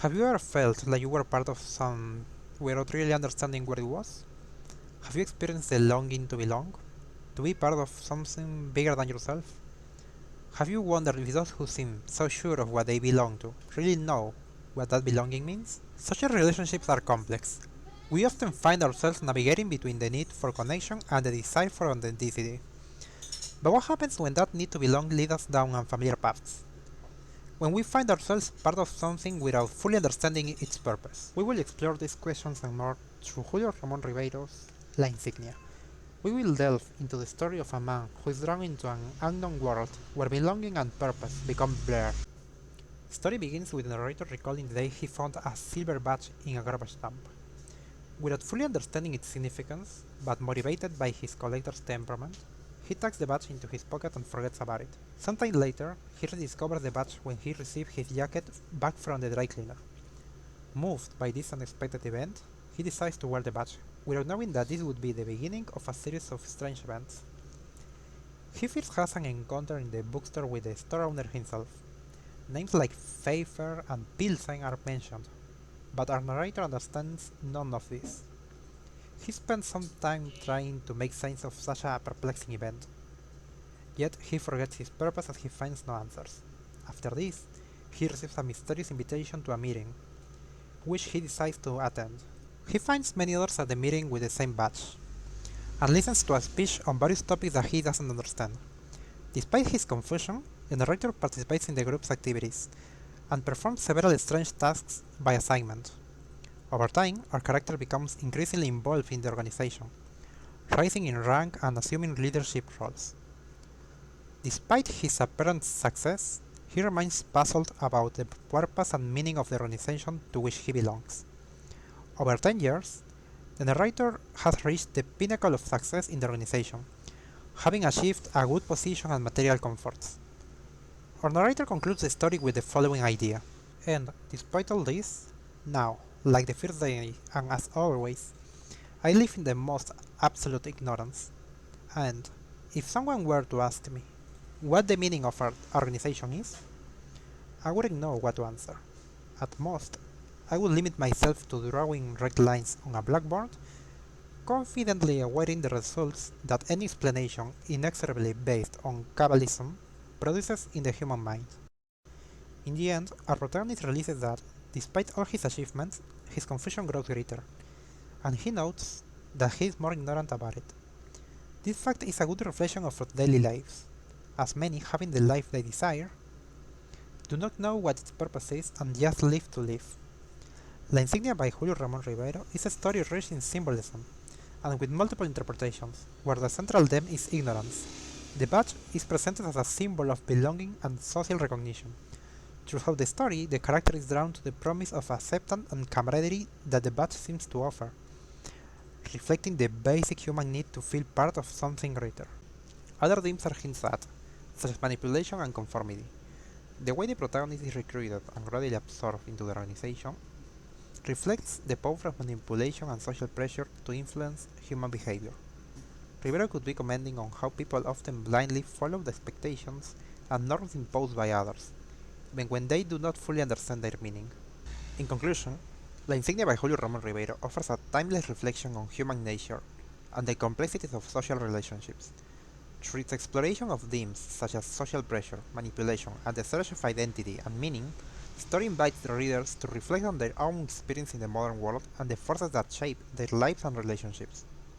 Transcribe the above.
Have you ever felt like you were part of some without really understanding what it was? Have you experienced the longing to belong? To be part of something bigger than yourself? Have you wondered if those who seem so sure of what they belong to really know what that belonging means? Social relationships are complex. We often find ourselves navigating between the need for connection and the desire for authenticity. But what happens when that need to belong leads us down unfamiliar paths? When we find ourselves part of something without fully understanding its purpose? We will explore these questions and more through Julio Ramón Ribeiro's La Insignia. We will delve into the story of a man who is drawn into an unknown world where belonging and purpose become blurred. The story begins with the narrator recalling the day he found a silver badge in a garbage dump. Without fully understanding its significance, but motivated by his collector's temperament, he tucks the badge into his pocket and forgets about it. Sometime later, he rediscovers the badge when he receives his jacket back from the dry cleaner. Moved by this unexpected event, he decides to wear the badge, without knowing that this would be the beginning of a series of strange events. He first has an encounter in the bookstore with the store owner himself. Names like Pfeiffer and Pilsen are mentioned, but our narrator understands none of this. He spends some time trying to make sense of such a perplexing event, yet he forgets his purpose as he finds no answers. After this, he receives a mysterious invitation to a meeting, which he decides to attend. He finds many others at the meeting with the same badge, and listens to a speech on various topics that he doesn't understand. Despite his confusion, the narrator participates in the group's activities, and performs several strange tasks by assignment. Over time, our character becomes increasingly involved in the organization, rising in rank and assuming leadership roles. Despite his apparent success, he remains puzzled about the purpose and meaning of the organization to which he belongs. Over 10 years, the narrator has reached the pinnacle of success in the organization, having achieved a good position and material comforts. Our narrator concludes the story with the following idea. And, despite all this, now, like the first day and as always, I live in the most absolute ignorance. And, if someone were to ask me what the meaning of our organization is, I wouldn't know what to answer. At most, I would limit myself to drawing red lines on a blackboard, confidently awaiting the results that any explanation inexorably based on Kabbalism produces in the human mind. In the end, our protagonist realizes that, despite all his achievements, his confusion grows greater, and he notes that he is more ignorant about it. This fact is a good reflection of our daily lives, as many, having the life they desire, do not know what its purpose is and just live to live. La Insignia by Julio Ramón Ribeyro is a story rich in symbolism, and with multiple interpretations, where the central theme is ignorance. The badge is presented as a symbol of belonging and social recognition. Throughout the story, the character is drawn to the promise of acceptance and camaraderie that the badge seems to offer, reflecting the basic human need to feel part of something greater. Other themes are hinted at, such as manipulation and conformity. The way the protagonist is recruited and gradually absorbed into the organization reflects the power of manipulation and social pressure to influence human behavior. Ribeyro could be commenting on how people often blindly follow the expectations and norms imposed by others, even when they do not fully understand their meaning. In conclusion, La Insignia by Julio Ramón Ribeyro offers a timeless reflection on human nature and the complexities of social relationships. Through its exploration of themes such as social pressure, manipulation, and the search of identity and meaning, the story invites the readers to reflect on their own experience in the modern world and the forces that shape their lives and relationships.